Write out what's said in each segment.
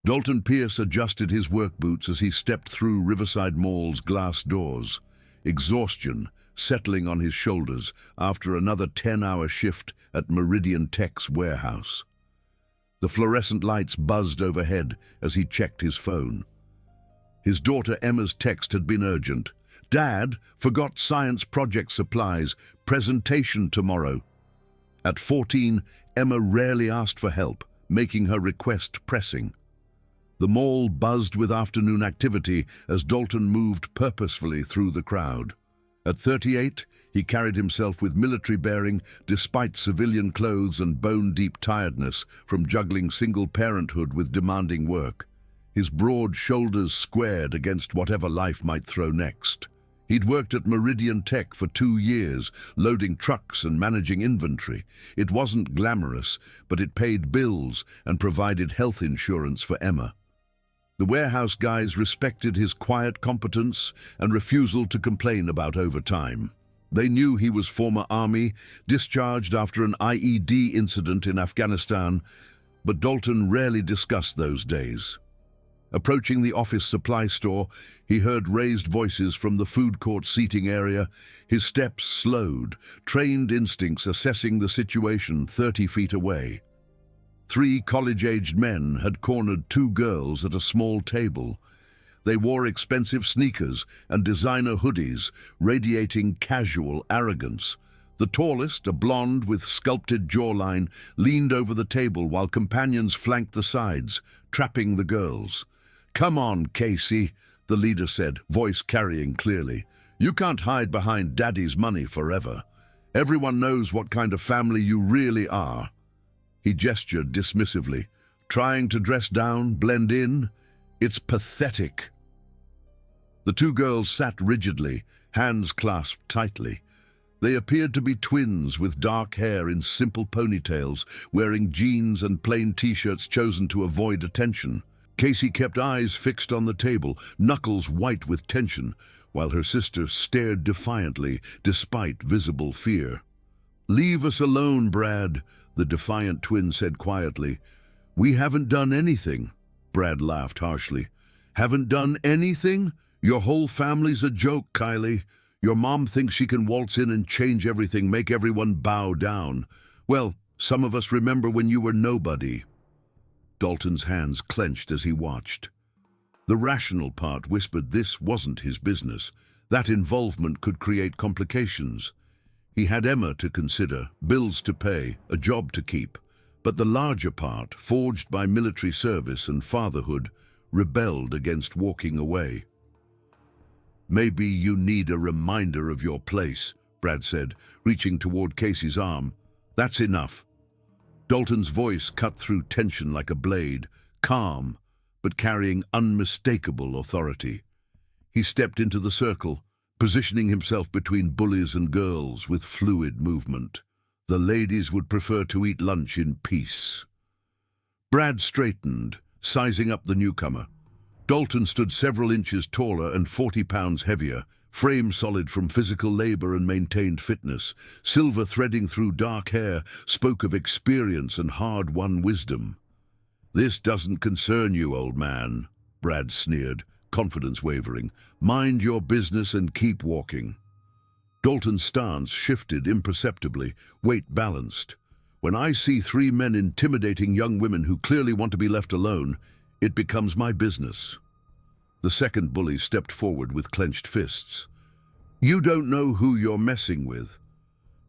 Dalton Pierce adjusted his work boots as he stepped through Riverside Mall's glass doors, exhaustion settling on his shoulders after another 10-hour shift at Meridian Tech's warehouse. The fluorescent lights buzzed overhead as he checked his phone. His daughter Emma's text had been urgent. "Dad, forgot science project supplies, presentation tomorrow." At 14, Emma rarely asked for help, making her request pressing. The mall buzzed with afternoon activity as Dalton moved purposefully through the crowd. At 38, he carried himself with military bearing despite civilian clothes and bone-deep tiredness from juggling single parenthood with demanding work. His broad shoulders squared against whatever life might throw next. He'd worked at Meridian Tech for 2 years, loading trucks and managing inventory. It wasn't glamorous, but it paid bills and provided health insurance for Emma. The warehouse guys respected his quiet competence and refusal to complain about overtime. They knew he was former Army, discharged after an IED incident in Afghanistan, but Dalton rarely discussed those days. Approaching the office supply store, he heard raised voices from the food court seating area. His steps slowed, trained instincts assessing the situation 30 feet away. 3 college-aged men had cornered 2 girls at a small table. They wore expensive sneakers and designer hoodies, radiating casual arrogance. The tallest, a blonde with sculpted jawline, leaned over the table while companions flanked the sides, trapping the girls. "Come on, Casey," the leader said, voice carrying clearly. "You can't hide behind Daddy's money forever. Everyone knows what kind of family you really are." He gestured dismissively. "Trying to dress down, blend in? It's pathetic." The 2 girls sat rigidly, hands clasped tightly. They appeared to be twins with dark hair in simple ponytails, wearing jeans and plain t-shirts chosen to avoid attention. Casey kept eyes fixed on the table, knuckles white with tension, while her sister stared defiantly, despite visible fear. "Leave us alone, Brad," the defiant twin said quietly. "We haven't done anything." Brad laughed harshly. "Haven't done anything? Your whole family's a joke, Kylie. Your mom thinks she can waltz in and change everything, make everyone bow down. Well, some of us remember when you were nobody." Dalton's hands clenched as he watched. The rational part whispered this wasn't his business. That involvement could create complications. He had Emma to consider, bills to pay, a job to keep. But the larger part, forged by military service and fatherhood, rebelled against walking away. "Maybe you need a reminder of your place," Brad said, reaching toward Casey's arm. "That's enough." Dalton's voice cut through tension like a blade, calm, but carrying unmistakable authority. He stepped into the circle, positioning himself between bullies and girls with fluid movement. The ladies would prefer to eat lunch in peace. Brad straightened, sizing up the newcomer. Dalton stood several inches taller and 40 pounds heavier, frame solid from physical labor and maintained fitness. Silver threading through dark hair spoke of experience and hard-won wisdom. "This doesn't concern you, old man," Brad sneered, confidence wavering. "Mind your business and keep walking." Dalton's stance shifted imperceptibly, weight balanced. "When I see 3 men intimidating young women who clearly want to be left alone, it becomes my business." The second bully stepped forward with clenched fists. "You don't know who you're messing with.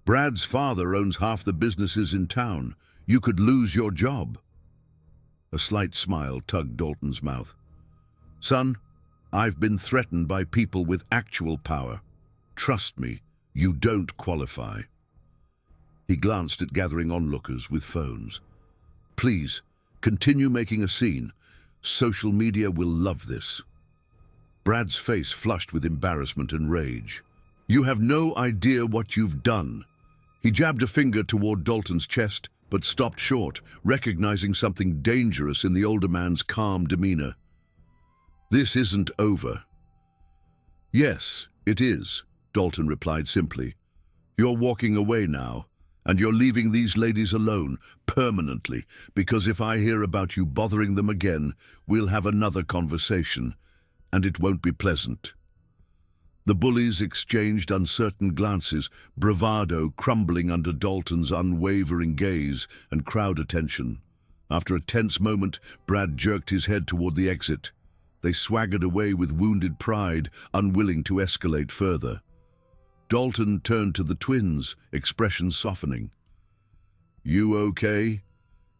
Brad's father owns half the businesses in town. You could lose your job." A slight smile tugged Dalton's mouth. "Son, I've been threatened by people with actual power. Trust me, you don't qualify." He glanced at gathering onlookers with phones. "Please, continue making a scene. Social media will love this." Brad's face flushed with embarrassment and rage. "You have no idea what you've done." He jabbed a finger toward Dalton's chest, but stopped short, recognizing something dangerous in the older man's calm demeanor. "This isn't over." "Yes, it is," Dalton replied simply. "You're walking away now, And you're leaving these ladies alone, permanently, because if I hear about you bothering them again, we'll have another conversation, and it won't be pleasant." The bullies exchanged uncertain glances, bravado crumbling under Dalton's unwavering gaze and crowd attention. After a tense moment, Brad jerked his head toward the exit. They swaggered away with wounded pride, unwilling to escalate further. Dalton turned to the twins, expression softening. "You okay?"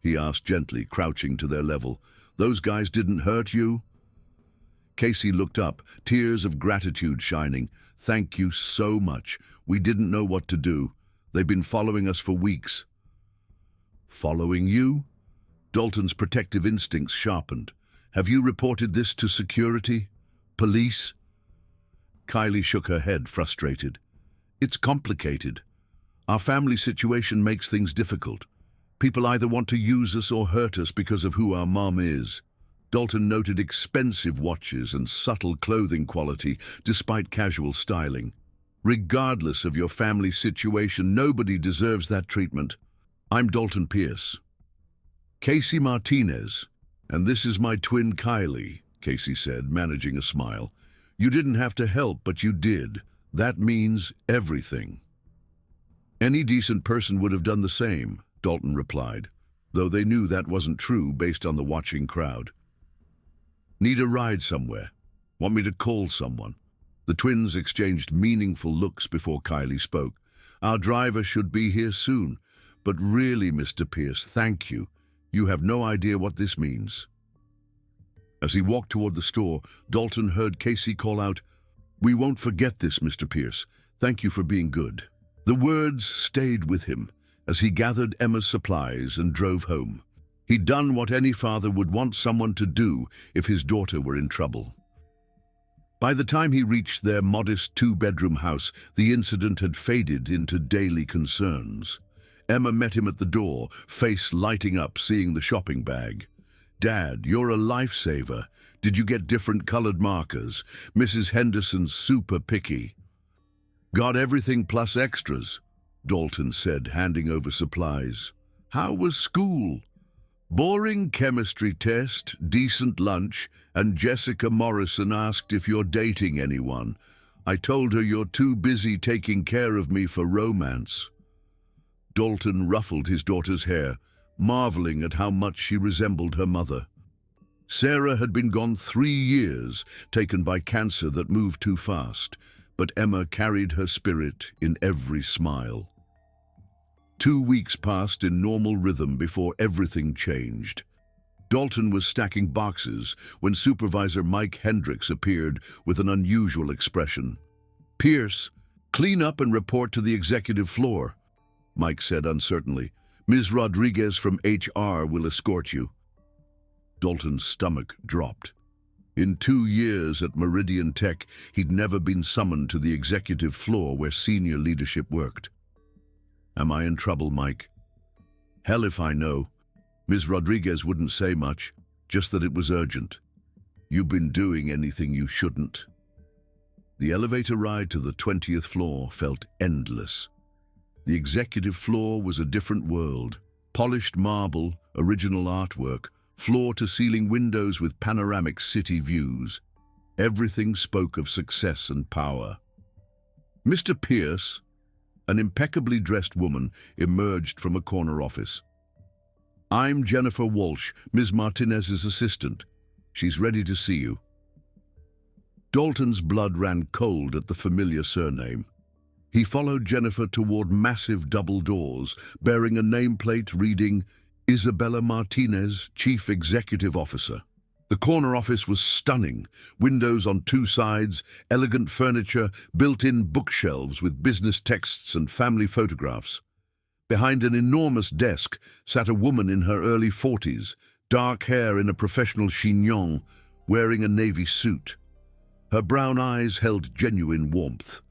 he asked gently, crouching to their level. "Those guys didn't hurt you?" Casey looked up, tears of gratitude shining. "Thank you so much. We didn't know what to do. They've been following us for weeks." "Following you?" Dalton's protective instincts sharpened. "Have you reported this to security? Police?" Kylie shook her head, frustrated. "It's complicated. Our family situation makes things difficult. People either want to use us or hurt us because of who our mom is." Dalton noted expensive watches and subtle clothing quality despite casual styling. "Regardless of your family situation, nobody deserves that treatment. I'm Dalton Pierce." "Casey Martinez, and this is my twin Kylie," Casey said, managing a smile. "You didn't have to help, but you did. That means everything." "Any decent person would have done the same," Dalton replied, though they knew that wasn't true based on the watching crowd. "Need a ride somewhere? Want me to call someone?" The twins exchanged meaningful looks before Kylie spoke. "Our driver should be here soon. But really, Mr. Pierce, thank you. You have no idea what this means." As he walked toward the store, Dalton heard Casey call out, "We won't forget this, Mr. Pierce. Thank you for being good." The words stayed with him as he gathered Emma's supplies and drove home. He'd done what any father would want someone to do if his daughter were in trouble. By the time he reached their modest two-bedroom house, the incident had faded into daily concerns. Emma met him at the door, face lighting up seeing the shopping bag. "Dad, you're a lifesaver. Did you get different colored markers? Mrs. Henderson's super picky." "Got everything plus extras," Dalton said, handing over supplies. "How was school?" "Boring chemistry test, decent lunch, and Jessica Morrison asked if you're dating anyone. I told her you're too busy taking care of me for romance." Dalton ruffled his daughter's hair, marveling at how much she resembled her mother. Sarah had been gone 3 years, taken by cancer that moved too fast, but Emma carried her spirit in every smile. 2 weeks passed in normal rhythm before everything changed. Dalton was stacking boxes when Supervisor Mike Hendricks appeared with an unusual expression. "Pierce, clean up and report to the executive floor," Mike said uncertainly. "Ms. Rodriguez from HR will escort you." Dalton's stomach dropped. In 2 years at Meridian Tech, he'd never been summoned to the executive floor where senior leadership worked. "Am I in trouble, Mike?" "Hell if I know. Ms. Rodriguez wouldn't say much, just that it was urgent. You've been doing anything you shouldn't." The elevator ride to the 20th floor felt endless. The executive floor was a different world. Polished marble, original artwork, floor-to-ceiling windows with panoramic city views. Everything spoke of success and power. Mr. Pierce, an impeccably dressed woman, emerged from a corner office. "I'm Jennifer Walsh, Ms. Martinez's assistant. She's ready to see you." Dalton's blood ran cold at the familiar surname. He followed Jennifer toward massive double doors, bearing a nameplate reading, "Isabella Martinez, Chief Executive Officer." The corner office was stunning, windows on 2 sides, elegant furniture, built-in bookshelves with business texts and family photographs. Behind an enormous desk sat a woman in her early 40s, dark hair in a professional chignon, wearing a navy suit. Her brown eyes held genuine warmth.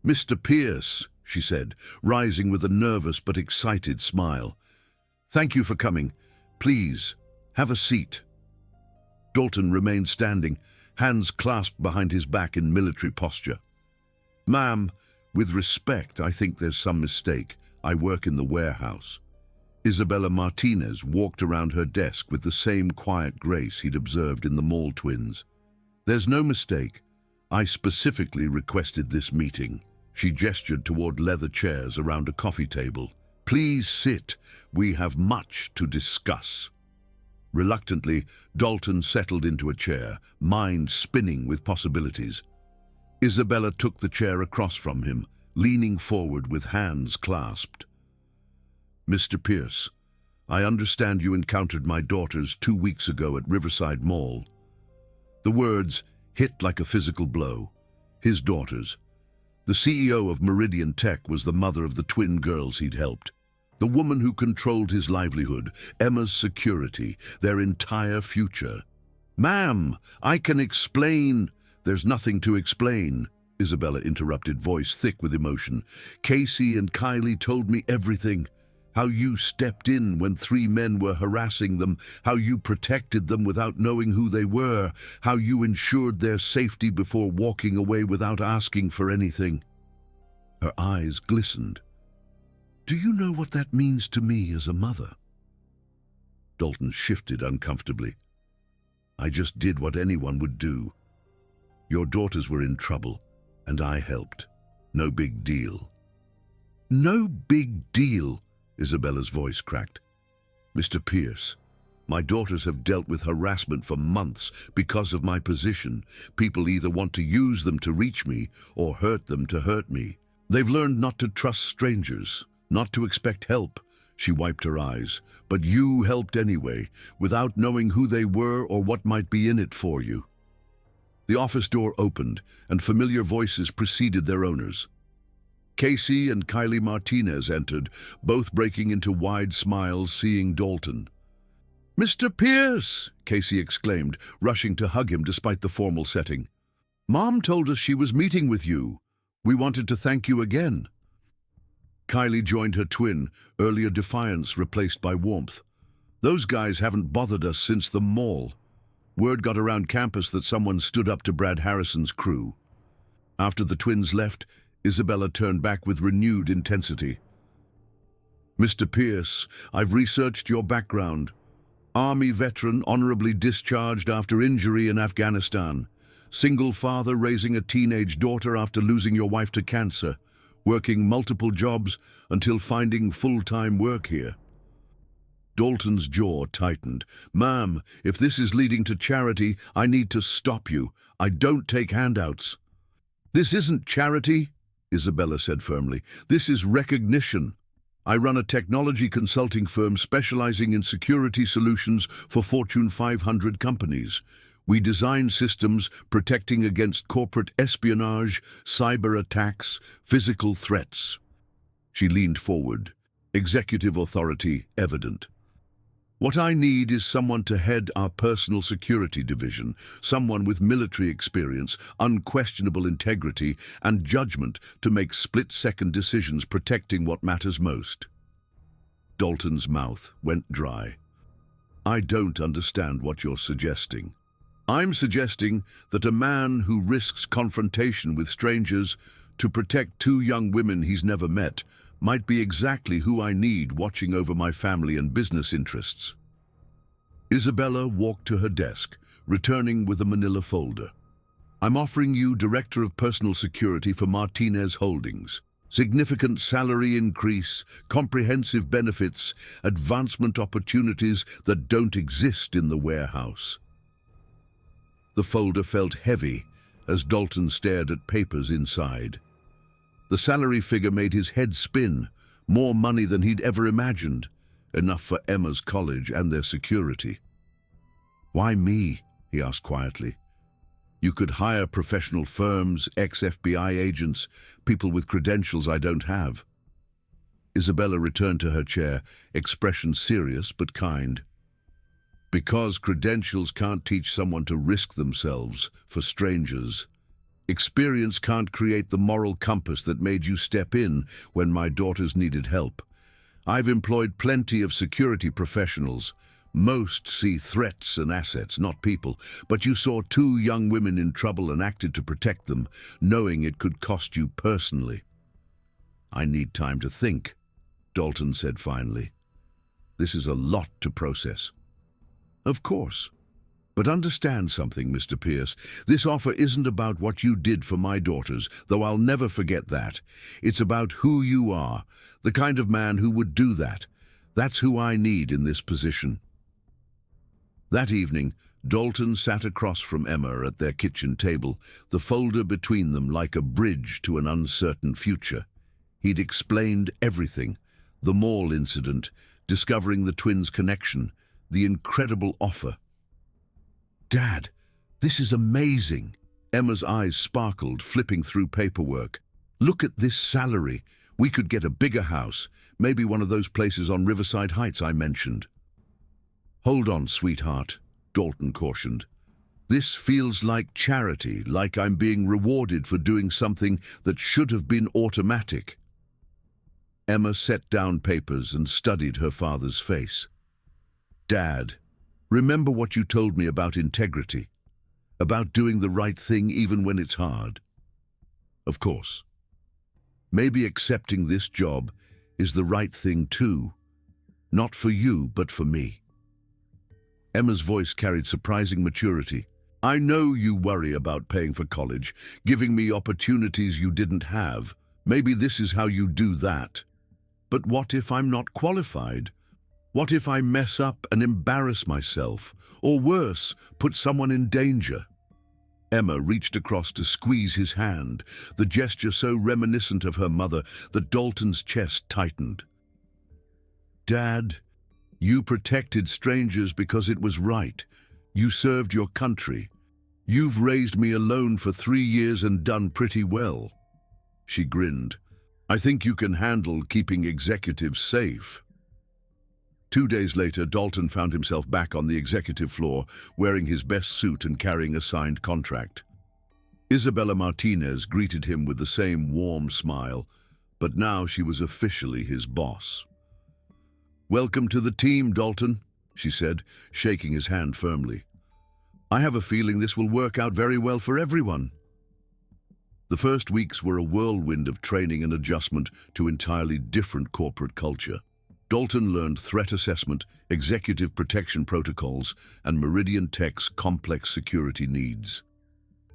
"Mr. Pierce," she said, rising with a nervous but excited smile. "Thank you for coming. Please, have a seat." Dalton remained standing, hands clasped behind his back in military posture. "Ma'am, with respect, I think there's some mistake. I work in the warehouse. Isabella Martinez walked around her desk with the same quiet grace he'd observed in the Mall twins. There's no mistake. I specifically requested this meeting. She gestured toward leather chairs around a coffee table. Please sit. We have much to discuss. Reluctantly, Dalton settled into a chair, mind spinning with possibilities. Isabella took the chair across from him, leaning forward with hands clasped. Mr. Pierce, I understand you encountered my daughters 2 weeks ago at Riverside Mall. The words hit like a physical blow. His daughters. The CEO of Meridian Tech was the mother of the twin girls he'd helped. The woman who controlled his livelihood, Emma's security, their entire future. Ma'am, I can explain. There's nothing to explain, Isabella interrupted, voice thick with emotion. Casey and Kylie told me everything. How you stepped in when 3 men were harassing them, how you protected them without knowing who they were, how you ensured their safety before walking away without asking for anything. Her eyes glistened. Do you know what that means to me as a mother? Dalton shifted uncomfortably. I just did what anyone would do. Your daughters were in trouble, and I helped. No big deal. No big deal, Isabella's voice cracked. Mr. Pierce, my daughters have dealt with harassment for months because of my position. People either want to use them to reach me or hurt them to hurt me. They've learned not to trust strangers, not to expect help. She wiped her eyes. But you helped anyway, without knowing who they were or what might be in it for you. The office door opened, and familiar voices preceded their owners. Casey and Kylie Martinez entered, both breaking into wide smiles seeing Dalton. Mr. Pierce, Casey exclaimed, rushing to hug him despite the formal setting. Mom told us she was meeting with you. We wanted to thank you again. Kylie joined her twin, earlier defiance replaced by warmth. Those guys haven't bothered us since the mall. Word got around campus that someone stood up to Brad Harrison's crew. After the twins left, Isabella turned back with renewed intensity. Mr. Pierce, I've researched your background. Army veteran honorably discharged after injury in Afghanistan. Single father raising a teenage daughter after losing your wife to cancer. Working multiple jobs until finding full-time work here. Dalton's jaw tightened. Ma'am, if this is leading to charity, I need to stop you. I don't take handouts. This isn't charity, Isabella said firmly. This is recognition. I run a technology consulting firm specializing in security solutions for Fortune 500 companies. We design systems protecting against corporate espionage, cyber attacks, physical threats. She leaned forward, executive authority evident. What I need is someone to head our personal security division, someone with military experience, unquestionable integrity, and judgment to make split-second decisions protecting what matters most. Dalton's mouth went dry. I don't understand what you're suggesting. I'm suggesting that a man who risks confrontation with strangers to protect 2 young women he's never met might be exactly who I need watching over my family and business interests. Isabella walked to her desk, returning with a manila folder. I'm offering you Director of Personal Security for Martinez Holdings. Significant salary increase, comprehensive benefits, advancement opportunities that don't exist in the warehouse. The folder felt heavy as Dalton stared at papers inside. The salary figure made his head spin, more money than he'd ever imagined, enough for Emma's college and their security. Why me? He asked quietly. You could hire professional firms, ex-FBI agents, people with credentials I don't have. Isabella returned to her chair, expression serious but kind. Because credentials can't teach someone to risk themselves for strangers. Experience can't create the moral compass that made you step in when my daughters needed help. I've employed plenty of security professionals. Most see threats and assets, not people. But you saw 2 young women in trouble and acted to protect them, knowing it could cost you personally. I need time to think. Dalton said finally. "This is a lot to process." "Of course. But understand something, Mr. Pierce. This offer isn't about what you did for my daughters, though I'll never forget that. It's about who you are, the kind of man who would do that. That's who I need in this position." That evening, Dalton sat across from Emma at their kitchen table, the folder between them like a bridge to an uncertain future. He'd explained everything: the mall incident, discovering the twins' connection, the incredible offer. "Dad, this is amazing." Emma's eyes sparkled, flipping through paperwork. "Look at this salary. We could get a bigger house, maybe one of those places on Riverside Heights I mentioned." "Hold on, sweetheart," Dalton cautioned. "This feels like charity, like I'm being rewarded for doing something that should have been automatic." Emma set down papers and studied her father's face. "Dad, remember what you told me about integrity, about doing the right thing even when it's hard?" "Of course. Maybe accepting this job is the right thing too. Not for you, but for me." Emma's voice carried surprising maturity. "I know you worry about paying for college, giving me opportunities you didn't have. Maybe this is how you do that. But what if I'm not qualified? What if I mess up and embarrass myself? Or worse, put someone in danger?" Emma reached across to squeeze his hand, the gesture so reminiscent of her mother that Dalton's chest tightened. "Dad, you protected strangers because it was right. You served your country. You've raised me alone for 3 years and done pretty well." She grinned. "I think you can handle keeping executives safe." 2 days later, Dalton found himself back on the executive floor, wearing his best suit and carrying a signed contract. Isabella Martinez greeted him with the same warm smile, but now she was officially his boss. "Welcome to the team, Dalton," she said, shaking his hand firmly. "I have a feeling this will work out very well for everyone." The first weeks were a whirlwind of training and adjustment to entirely different corporate culture. Dalton learned threat assessment, executive protection protocols, and Meridian Tech's complex security needs.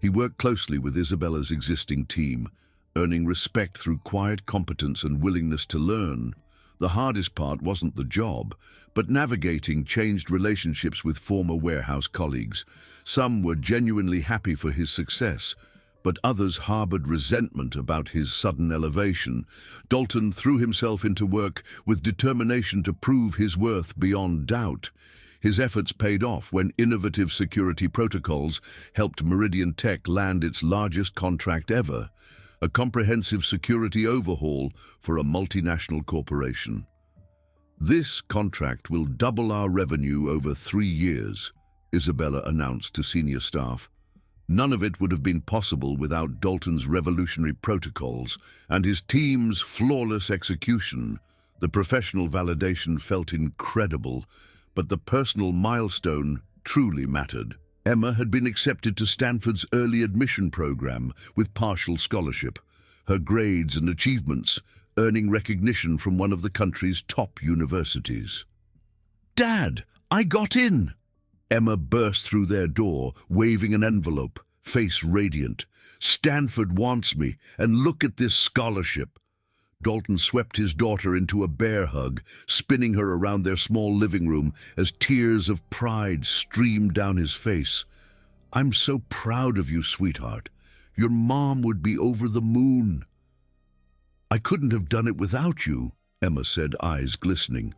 He worked closely with Isabella's existing team, earning respect through quiet competence and willingness to learn. The hardest part wasn't the job, but navigating changed relationships with former warehouse colleagues. Some were genuinely happy for his success, but others harbored resentment about his sudden elevation. Dalton threw himself into work with determination to prove his worth beyond doubt. His efforts paid off when innovative security protocols helped Meridian Tech land its largest contract ever, a comprehensive security overhaul for a multinational corporation. "This contract will double our revenue over 3 years," Isabella announced to senior staff. None of it would have been possible without Dalton's revolutionary protocols and his team's flawless execution. The professional validation felt incredible, but the personal milestone truly mattered. Emma had been accepted to Stanford's early admission program with partial scholarship, her grades and achievements earning recognition from one of the country's top universities. "Dad, I got in!" Emma burst through their door, waving an envelope, face radiant. "Stanford wants me, and look at this scholarship." Dalton swept his daughter into a bear hug, spinning her around their small living room as tears of pride streamed down his face. "I'm so proud of you, sweetheart. Your mom would be over the moon." "I couldn't have done it without you," Emma said, eyes glistening.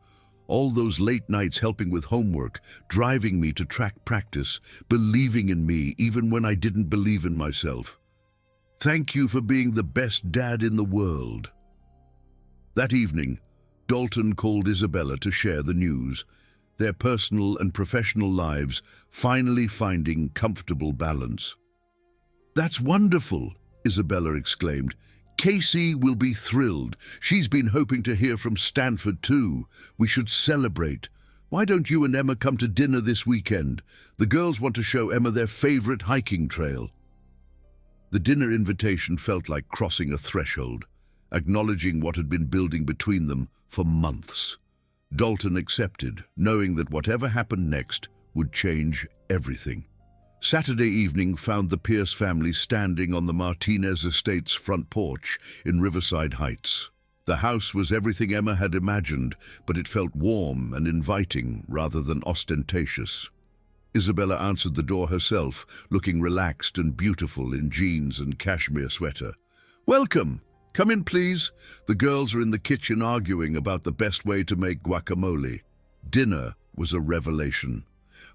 "All those late nights helping with homework, driving me to track practice, believing in me even when I didn't believe in myself. Thank you for being the best dad in the world." That evening, Dalton called Isabella to share the news, their personal and professional lives finally finding comfortable balance. "That's wonderful," Isabella exclaimed. "Casey will be thrilled. She's been hoping to hear from Stanford too. We should celebrate. Why don't you and Emma come to dinner this weekend? The girls want to show Emma their favorite hiking trail." The dinner invitation felt like crossing a threshold. acknowledging what had been building between them for months. Dalton accepted, knowing that whatever happened next would change everything. Saturday evening found the Pierce family standing on the Martinez estate's front porch in Riverside Heights. The house was everything Emma had imagined, but it felt warm and inviting rather than ostentatious. Isabella answered the door herself, looking relaxed and beautiful in jeans and cashmere sweater. "Welcome! Come in, please." The girls are in the kitchen arguing about the best way to make guacamole. Dinner was a revelation.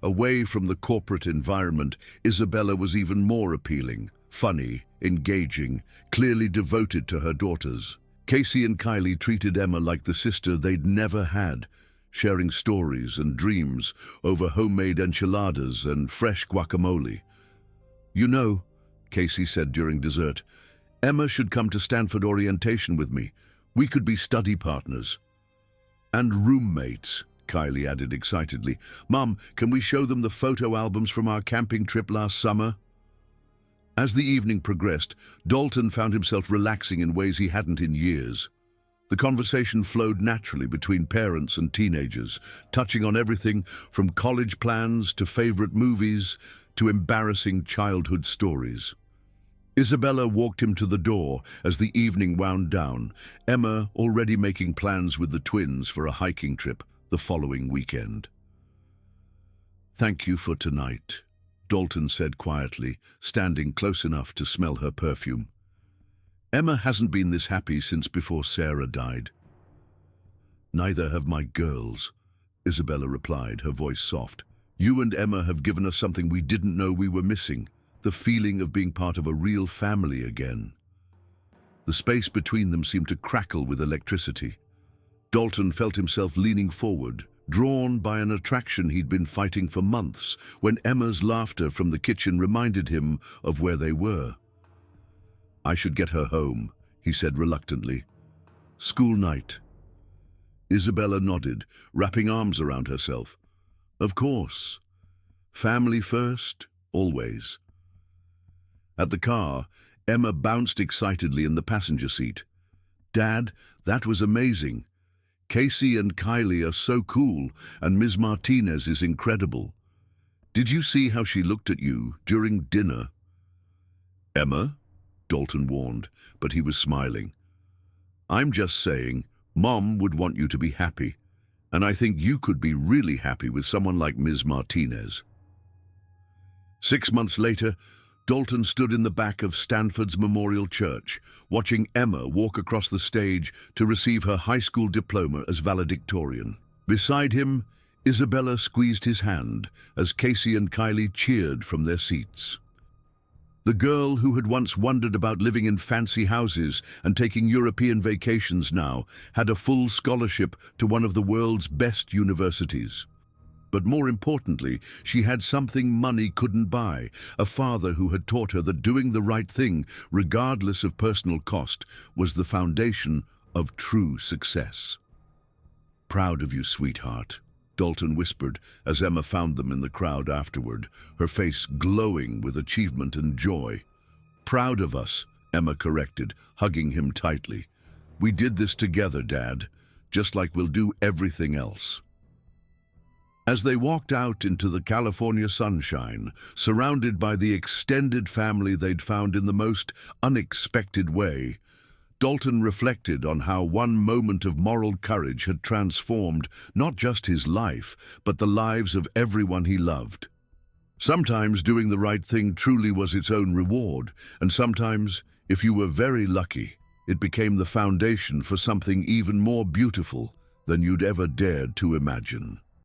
Away from the corporate environment, Isabella was even more appealing, funny, engaging, clearly devoted to her daughters. Casey and Kylie treated Emma like the sister they'd never had, sharing stories and dreams over homemade enchiladas and fresh guacamole. "You know," Casey said during dessert, "Emma should come to Stanford orientation with me. We could be study partners." "And roommates," Kylie added excitedly. "Mom, can we show them the photo albums from our camping trip last summer?" As the evening progressed, Dalton found himself relaxing in ways he hadn't in years. The conversation flowed naturally between parents and teenagers, touching on everything from college plans to favorite movies to embarrassing childhood stories. Isabella walked him to the door as the evening wound down, Emma already making plans with the twins for a hiking trip the following weekend. "Thank you for tonight," Dalton said quietly, standing close enough to smell her perfume. "Emma hasn't been this happy since before Sarah died." "Neither have my girls," Isabella replied, her voice soft. "You and Emma have given us something we didn't know we were missing, the feeling of being part of a real family again." The space between them seemed to crackle with electricity. Dalton felt himself leaning forward, drawn by an attraction he'd been fighting for months, when Emma's laughter from the kitchen reminded him of where they were. "I should get her home," he said reluctantly. "School night." Isabella nodded, wrapping arms around herself. "Of course. Family first, always." At the car, Emma bounced excitedly in the passenger seat. "Dad, that was amazing. Casey and Kylie are so cool, and Ms. Martinez is incredible. Did you see how she looked at you during dinner?" "Emma?" Dalton warned, but he was smiling. "I'm just saying, Mom would want you to be happy, and I think you could be really happy with someone like Ms. Martinez." 6 months later, Dalton stood in the back of Stanford's Memorial Church, watching Emma walk across the stage to receive her high school diploma as valedictorian. Beside him, Isabella squeezed his hand as Casey and Kylie cheered from their seats. The girl who had once wondered about living in fancy houses and taking European vacations now had a full scholarship to one of the world's best universities. But more importantly, she had something money couldn't buy, a father who had taught her that doing the right thing, regardless of personal cost, was the foundation of true success. "Proud of you, sweetheart," Dalton whispered as Emma found them in the crowd afterward, her face glowing with achievement and joy. "Proud of us," Emma corrected, hugging him tightly. "We did this together, Dad, just like we'll do everything else." As they walked out into the California sunshine, surrounded by the extended family they'd found in the most unexpected way, Dalton reflected on how one moment of moral courage had transformed not just his life, but the lives of everyone he loved. Sometimes doing the right thing truly was its own reward, and sometimes, if you were very lucky, it became the foundation for something even more beautiful than you'd ever dared to imagine.